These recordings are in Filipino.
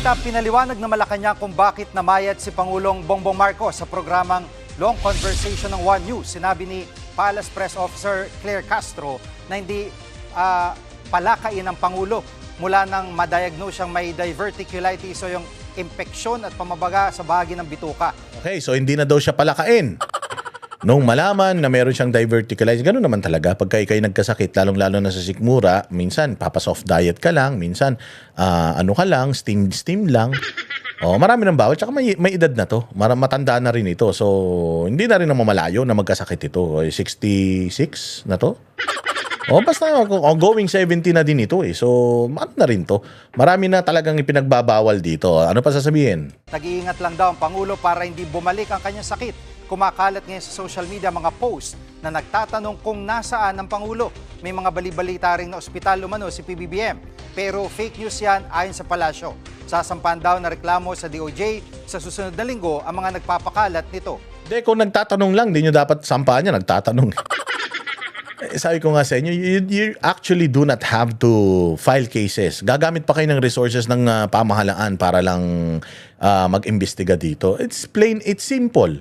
balita, pinaliwanag na Malacanang kung bakit namayat si Pangulong Bongbong Marcos sa programang Long Conversation ng One News. Sinabi ni Palace Press Officer Claire Castro na hindi palakain ng Pangulo mula nang madiagnose siyang may diverticulitis o yung impeksyon at pamabaga sa bahagi ng bituka. Okay, so hindi na daw siya palakain. Nung malaman na meron siyang diverticulitis, gano'n naman talaga. Pagka ikay nagkasakit, lalong-lalo na sa sikmura, minsan papasoft diet ka lang, minsan ano ka lang, steam lang. Marami ng bawal, tsaka may edad na to. Matanda na rin ito. So, hindi na rin namamalayo na magkasakit ito. 66 na to. Basta going 70 na din ito eh. So, ano na rin to. Marami na talagang ipinagbabawal dito. Ano pa sasabihin? Nag-iingat lang daw ang Pangulo para hindi bumalik ang kanyang sakit. Kumakalat ngayon sa social media mga post na nagtatanong kung nasaan ang Pangulo. May mga bali-balita rin na ospital umano si PBBM. Pero fake news yan ayon sa palasyo. Sasampan daw na reklamo sa DOJ sa susunod na linggo ang mga nagpapakalat nito. Hindi, kung nagtatanong lang, di nyo dapat sampahan niya, nagtatanong. Sabi ko nga sa inyo, you actually do not have to file cases. Gagamit pa kayo ng resources ng pamahalaan para lang mag-imbestiga dito. It's simple.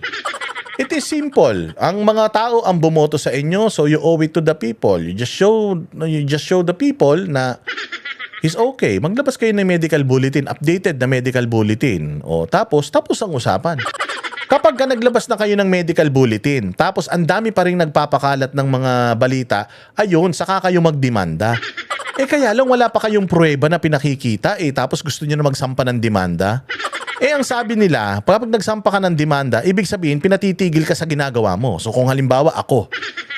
It is simple. Ang mga tao ang bumoto sa inyo, so you owe it to the people. You just show the people na is okay. Maglabas kayo ng medical bulletin, updated na medical bulletin. Tapos ang usapan. Kapag naglabas na kayo ng medical bulletin, tapos ang dami pa rin nagpapakalat ng mga balita, ayun, saka kayo magdemanda. Kaya lang wala pa kayong pruweba na pinakikita, tapos gusto niyo na magsampa ng demanda. Ang sabi nila, kapag nagsampa ka ng demanda, ibig sabihin, pinatitigil ka sa ginagawa mo. So kung halimbawa ako,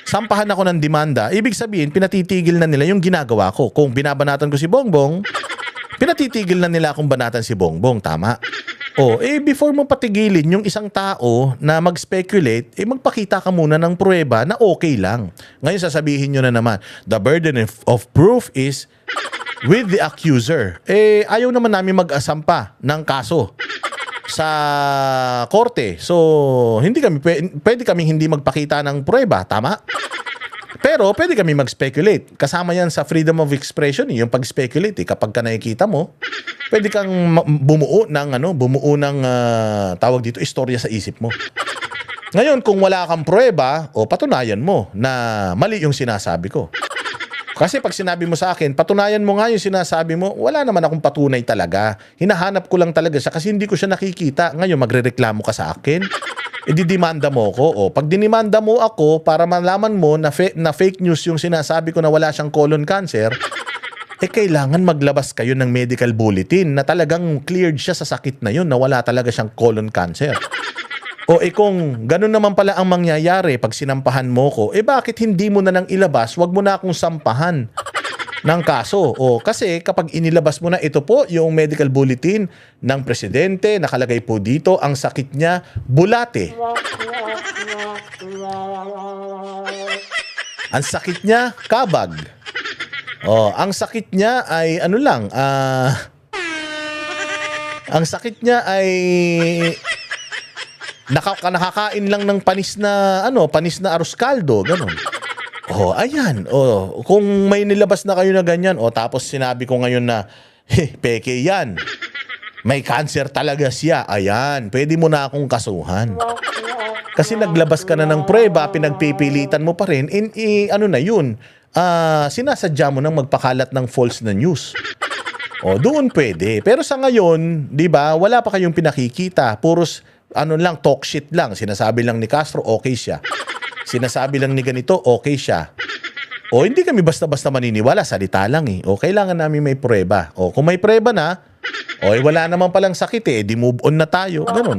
sampahan ako ng demanda, ibig sabihin, pinatitigil na nila yung ginagawa ko. Kung binabanatan ko si Bongbong, pinatitigil na nila akong banatan si Bongbong, tama? Before mo patigilin yung isang tao na mag-speculate, magpakita ka muna ng pruweba na okay lang. Ngayon sasabihin nyo na naman, the burden of proof is with the accuser. Ayaw naman namin mag-asampa ng kaso sa korte. So, pwede kami hindi magpakita ng pruweba, tama? Pero pwede kami mag-speculate. Kasama yan sa freedom of expression, yung pag-speculate. Kapag ka nakikita mo, pwede kang bumuo ng tawag dito, istorya sa isip mo. Ngayon, kung wala kang pruweba, patunayan mo na mali yung sinasabi ko. Kasi pag sinabi mo sa akin, patunayan mo nga yung sinasabi mo, wala naman akong patunay talaga. Hinahanap ko lang talaga siya kasi hindi ko siya nakikita. Ngayon, magrereklamo ka sa akin. Didemanda mo ko. Pag dinimanda mo ako para malaman mo na fake news yung sinasabi ko na wala siyang colon cancer, kailangan maglabas kayo ng medical bulletin na talagang cleared siya sa sakit na yun, na wala talaga siyang colon cancer. Kung ganun naman pala ang mangyayari pag sinampahan mo ko, bakit hindi mo na nang ilabas, wag mo na akong sampahan ng kaso. Kasi kapag inilabas mo na, ito po yung medical bulletin ng presidente, nakalagay po dito, ang sakit niya, bulate. Ang sakit niya, kabag. Ang sakit niya ay ang sakit niya ay nakakain lang ng panis na arroz caldo, ganun. Ayan. Kung may nilabas na kayo na ganyan, tapos sinabi ko ngayon na, peke yan. May cancer talaga siya. Ayan, pwede mo na akong kasuhan. Kasi naglabas ka na ng pruweba, pinagpipilitan mo pa rin, sinasadya mo nang magpakalat ng false na news. Doon pwede. Pero sa ngayon, di ba, wala pa kayong pinakikita. Puros, talk shit lang. Sinasabi lang ni Castro, okay siya. Sinasabi lang ni ganito, okay siya. Hindi kami basta-basta maniniwala, salita lang kailangan namin may pruweba. Kung may pruweba na, wala naman palang sakit di move on na tayo. Ganun.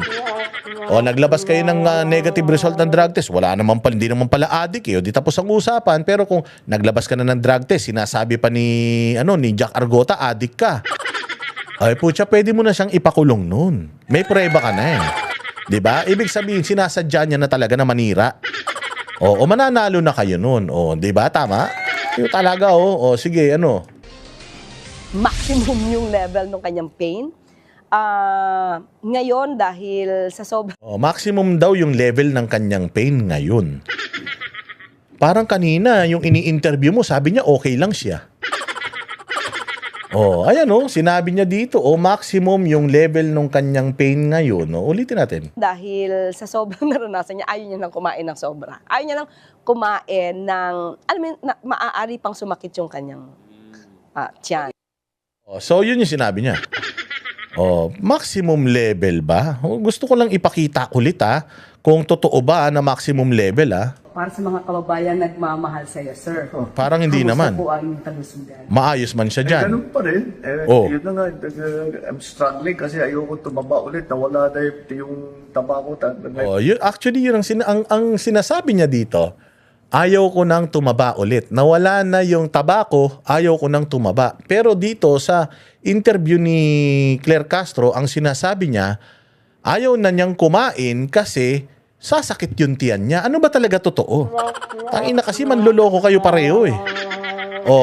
Naglabas kayo ng negative result ng drug test, hindi naman pala addict di tapos ang usapan. Pero kung naglabas ka na ng drug test, sinasabi pa ni Jack Argota, addict ka. Pucha, pwede mo na siyang ipakulong noon. May pruweba ka na Diba? Ibig sabihin, sinasadya niya na talaga na manira. Mananalo na kayo noon. Diba? Tama? Yung talaga, sige, Maximum yung level ng kanyang pain. Ngayon, dahil sa sobrang... maximum daw yung level ng kanyang pain ngayon. Parang kanina, yung ini-interview mo, sabi niya okay lang siya. Oh, ayan sinabi niya dito, maximum yung level ng kanyang pain ngayon. Ulitin natin. Dahil sa sobrang naranasan niya, ayaw niya nang kumain ng sobra. Ayaw niya nang kumain ng, alam mo, yun, maaari pang sumakit yung kanyang tiyan. So, yun yung sinabi niya. Maximum level ba? Gusto ko lang ipakita ulit kung totoo ba na maximum level Para sa mga kababayan nagmamahal sa iyo, sir. Parang hindi naman. Kamusta po ang inyong kalusugan? Maayos man siya dyan. Ganun pa rin. Oh. Yun na nga, I'm struggling kasi ayoko tumaba ulit. Nawala na yung taba ko. Actually, yun ang sinasabi niya dito. Ayaw ko nang tumaba ulit. Nawala na yung tabako, ayaw ko nang tumaba. Pero dito sa interview ni Claire Castro, ang sinasabi niya, ayaw na niyang kumain kasi sasakit yung tiyan niya. Ano ba talaga totoo? Tangina kasi manloloko kayo pareho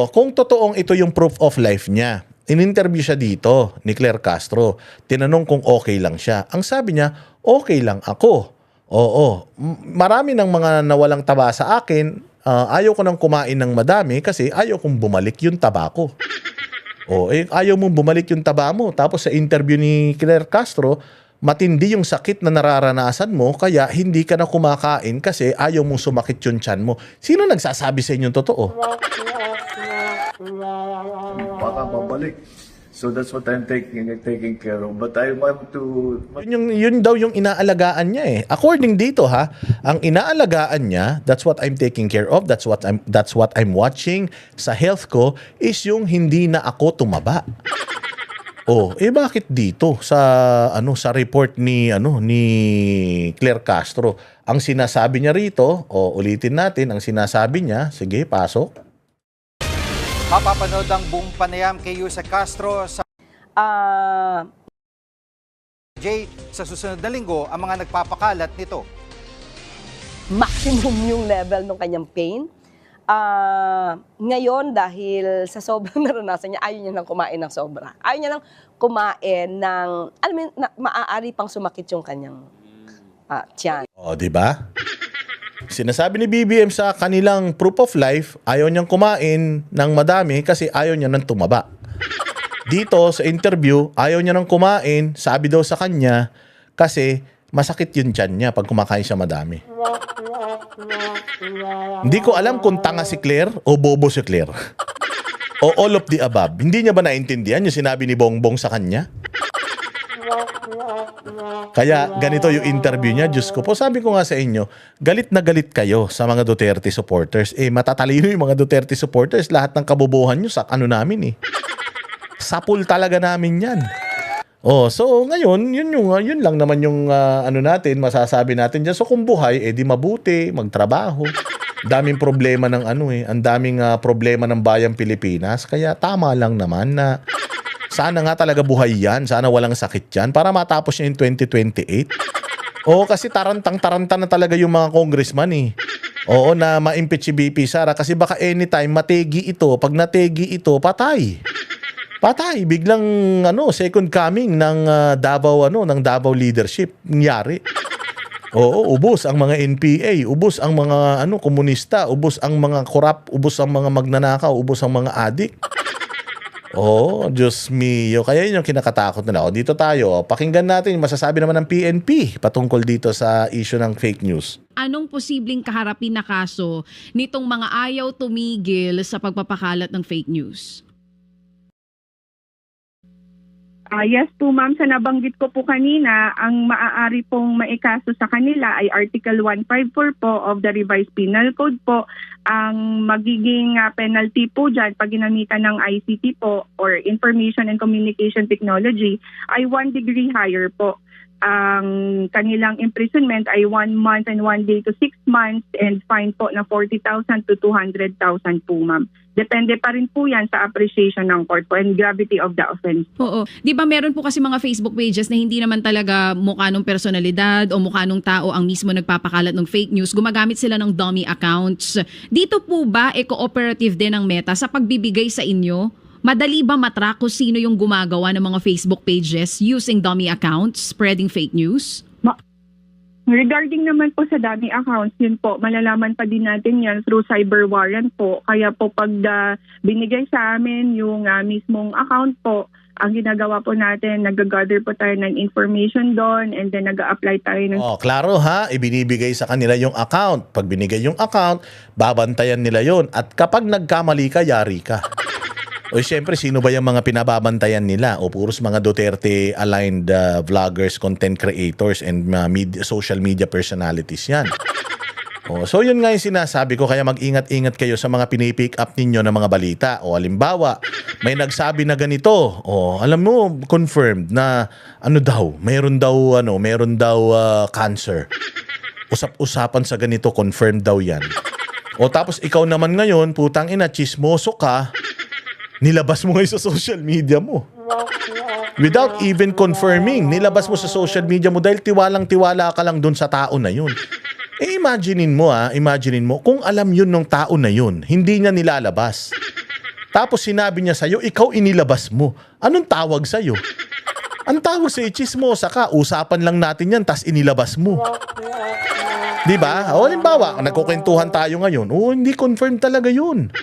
kung totoong ito yung proof of life niya. In-interview siya dito ni Claire Castro. Tinanong kung okay lang siya. Ang sabi niya, okay lang ako. Marami ng mga nawalang taba sa akin, ayaw ko nang kumain ng madami kasi ayaw kong bumalik yung taba ko. Ayaw mong bumalik yung taba mo. Tapos sa interview ni Claire Castro, matindi yung sakit na nararanasan mo kaya hindi ka na kumakain kasi ayaw mong sumakit yung tiyan mo. Sino nagsasabi sa inyong totoo? Baka babalik. So that's what I'm taking care of. But I want to... Yun daw yung inaalagaan niya According dito ang inaalagaan niya, that's what I'm taking care of, that's what I'm watching sa health ko is yung hindi na ako tumaba. Bakit dito sa report ni Claire Castro, ang sinasabi niya rito, ulitin natin ang sinasabi niya, sige, pasok. Mapapanood ang buong panayam kay Yusek Castro sa sa susunod na linggo ang mga nagpapakalat nito. Maximum yung level ng kanyang pain. Ngayon, dahil sa sobrang naranasan niya, ayaw niya nang kumain ng sobra. Ayaw niya nang kumain ng, alam mo, maaari pang sumakit yung kanyang tiyan. Di ba? Sinasabi ni BBM sa kanilang proof of life, ayaw niyang kumain ng madami kasi ayaw niya nang tumaba. Dito sa interview, ayaw niya nang kumain, sabi daw sa kanya, kasi masakit yung tiyan niya pag kumakain siya madami. Hindi ko alam kung tanga si Claire o bobo si Claire. O all of the above. Hindi niya ba naintindihan yung sinabi ni Bongbong sa kanya? Kaya ganito yung interview niya. Diyos ko po, sabi ko nga sa inyo, galit na galit kayo sa mga Duterte supporters. Matatalino yung mga Duterte supporters. Lahat ng kabobohan nyo sa namin Sapul talaga namin yan. So ngayon, yun lang naman yung natin, masasabi natin dyan. So kung buhay, di mabuti, magtrabaho. Daming problema ng ang daming problema ng bayang Pilipinas. Kaya tama lang naman na sana nga talaga buhay yan. Sana walang sakit yan para matapos niya in 2028. Kasi tarantang-taranta na talaga yung mga congressman na ma-impeach si BP Sara kasi baka anytime mategi ito. Pag nategi ito, patay. Patay, biglang second coming ng Davao leadership nangyari. Ubos ang mga NPA, ubos ang mga komunista, ubos ang mga korap, ubos ang mga magnanakaw, ubos ang mga adik. Diyos mio. Kaya yun yung kinakatakot nila. Dito tayo, pakinggan natin yung masasabi naman ng PNP patungkol dito sa issue ng fake news. Anong posibleng kaharapin na kaso nitong mga ayaw tumigil sa pagpapakalat ng fake news? Yes po ma'am, sa nabanggit ko po kanina, ang maaari pong maikaso sa kanila ay Article 154 po of the Revised Penal Code po. Ang magiging penalty po dyan pag ginamitan ng ICT po or Information and Communication Technology ay 1 degree higher po. Ang kanilang imprisonment ay 1 month and 1 day to 6 months and fine po na 40,000 to 200,000 po ma'am. Depende pa rin po yan sa appreciation ng court po and gravity of the offense. Oo. Di ba meron po kasi mga Facebook pages na hindi naman talaga mukha ng personalidad o mukha ng tao ang mismo nagpapakalat ng fake news. Gumagamit sila ng dummy accounts. Dito po ba cooperative din ang Meta sa pagbibigay sa inyo? Madali ba matrack kung sino yung gumagawa ng mga Facebook pages using dummy accounts, spreading fake news? Regarding naman po sa dummy accounts, yun po, malalaman pa din natin yan through cyber warrant po. Kaya po pag binigay sa amin yung mismong account po, ang ginagawa po natin, nag-gather po tayo ng information doon and then nag-apply tayo ng... Klaro ha, ibinibigay sa kanila yung account. Pag binigay yung account, babantayan nila yon. At kapag nagkamali ka, yari ka. O siyempre, sino ba yung mga pinababantayan nila? O puros mga Duterte-aligned vloggers, content creators, and social media personalities yan. So yun nga yung sinasabi ko, kaya mag-ingat-ingat kayo sa mga pinipick up ninyo ng mga balita. O halimbawa, may nagsabi na ganito, alam mo, confirmed na mayroon daw cancer. Usap-usapan sa ganito, confirmed daw yan. O tapos ikaw naman ngayon, putang ina, chismoso ka, nilabas mo ngayon sa social media mo. Without even confirming, nilabas mo sa social media mo dahil tiwalang-tiwala ka lang dun sa tao na yun. Imaginin mo, kung alam yun ng tao na yun, hindi niya nilalabas. Tapos sinabi niya sa'yo, ikaw inilabas mo. Anong tawag sa'yo? Ang tawag sa'yo, chismosa ka, usapan lang natin yan, tas inilabas mo. Diba? O halimbawa, nagkukwentuhan tayo ngayon, hindi confirmed talaga yun.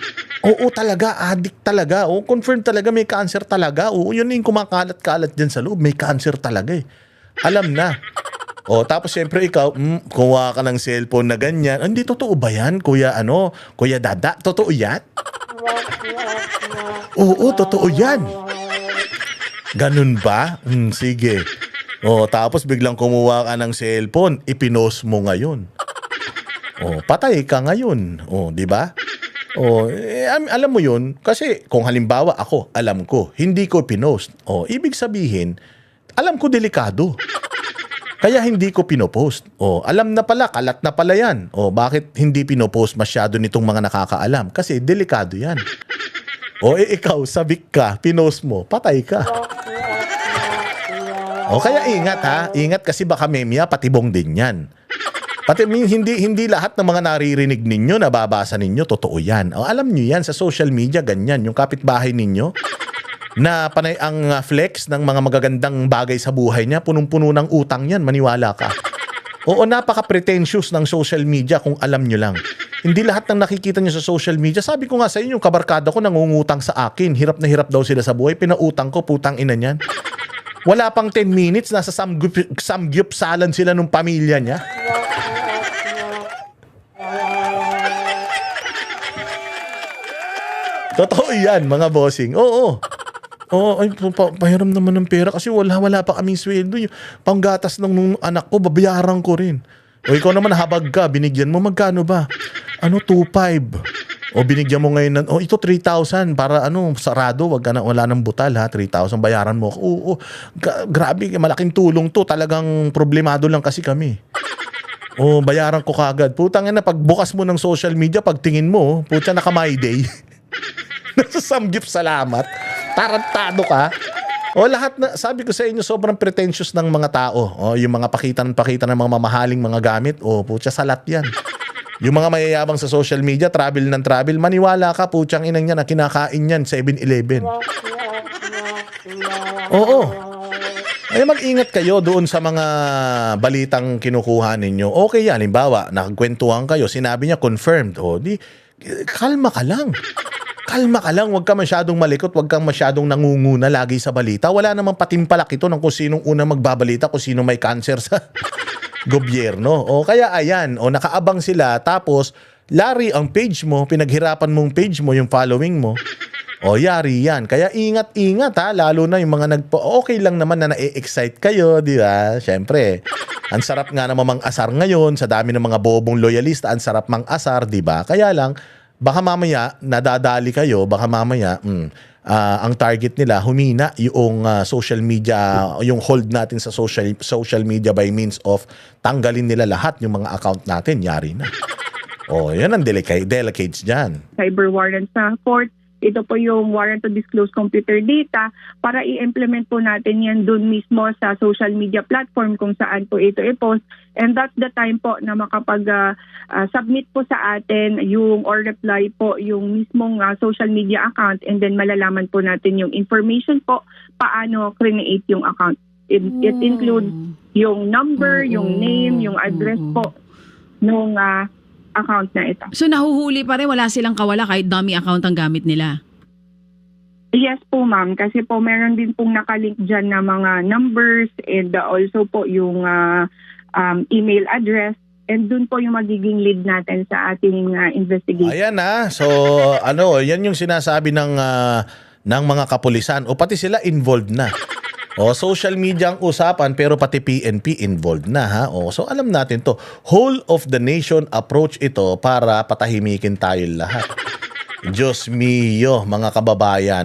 Oo talaga, addict talaga. Confirmed talaga, may cancer talaga. Yun yung kumakalat-kalat dyan sa loob, may cancer talaga eh. Alam na. Tapos siyempre ikaw, kuha ka ng cellphone na ganyan. Hindi, totoo ba yan, Kuya Dada? Totoo yan? Oo, totoo yan. Ganun ba? Sige. Tapos biglang kumuha ka ng cellphone, ipinost mo ngayon. Patay ka ngayon. Di ba? Alam mo yun, kasi kung halimbawa ako, alam ko, hindi ko pinost. Ibig sabihin, alam ko delikado. Kaya hindi ko pinopost. Alam na pala, kalat na pala yan. Bakit hindi pinopost masyado nitong mga nakakaalam? Kasi delikado yan. Ikaw, sabik ka, pinost mo, patay ka. Kaya ingat ha. Ingat kasi baka memya, patibong din yan. Pati hindi lahat ng mga naririnig ninyo, nababasa ninyo, totoo yan. Alam nyo yan, sa social media, ganyan. Yung kapitbahay ninyo, na panay ang flex ng mga magagandang bagay sa buhay niya, punong-puno ng utang yan, maniwala ka. Napaka-pretentious ng social media kung alam nyo lang. Hindi lahat ng nakikita nyo sa social media. Sabi ko nga sa inyo, yung kabarkada ko nangungutang sa akin. Hirap na hirap daw sila sa buhay. Pinautang ko, putang ina niyan. Wala pang 10 minutes, nasa samgyupsalan sila nung pamilya niya. Totoo yan, mga bossing. Pahiram naman ng pera kasi wala pa kaming sweldo. Yung panggatas ng anak ko, babayaran ko rin. Ikaw naman habag ka, binigyan mo, magkano ba? 2,500. Binigyan mo ngayon ito 3,000 para sarado, wala nang butal ha, 3,000 bayaran mo. Grabe, malaking tulong to. Talagang problemado lang kasi kami. Bayaran ko kagad. Putang ina, pag bukas mo ng social media, pag tingin mo, naka my day. Nasa samgyup salamat. Tarantado ka. Lahat na, sabi ko sa inyo, sobrang pretentious ng mga tao. Yung mga pakita ng mga mamahaling mga gamit, salat yan. Yung mga mayayabang sa social media, travel ng travel, maniwala ka, putyang inang yan na kinakain yan, 7-Eleven. Mag-ingat kayo doon sa mga balitang kinukuha ninyo. Okay yan, halimbawa, nakagkwentuhan kayo, sinabi niya confirmed. Kalma ka lang. Kalma ka lang, huwag ka masyadong malikot, huwag kang masyadong nangunguna lagi sa balita. Wala namang patimpalak ito ng kung sinong unang magbabalita, kung sino may cancer sa gobyerno. Kaya ayan, nakaabang sila, tapos lari ang page mo, pinaghirapan mong page mo, yung following mo. Yari yan. Kaya ingat-ingat ha, lalo na yung mga okay lang naman na na-excite kayo, di ba? Siyempre, ang sarap nga naman mang-asar ngayon, sa dami ng mga bobong loyalista, ang sarap mang-asar, di ba? Kaya lang, baka mamaya, nadadali kayo, baka mamaya, ang target nila, humina yung social media, yung hold natin sa social media by means of tanggalin nila lahat yung mga account natin, yari na. Yan ang delicates dyan. Cyber warrant sa court. Ito po yung warrant to disclose computer data para i-implement po natin yan dun mismo sa social media platform kung saan po ito i-post. And that's the time po na makapag-submit po sa atin yung or reply po yung mismong social media account, and then malalaman po natin yung information po paano create yung account. It includes yung number, yung name, yung address po nung account na ito. So nahuhuli pa rin, wala silang kawala kahit dummy account ang gamit nila? Yes po ma'am, kasi po meron din pong nakalink dyan na mga numbers and also po yung email address, and dun po yung magiging lead natin sa ating investigation. Ayan na. So yan yung sinasabi ng mga kapulisan o pati sila involved na. O social media ang usapan pero pati PNP involved na ha. O so alam natin to. Whole of the nation approach ito para patahimikin tayo lahat. Diyos mio, mga kababayan.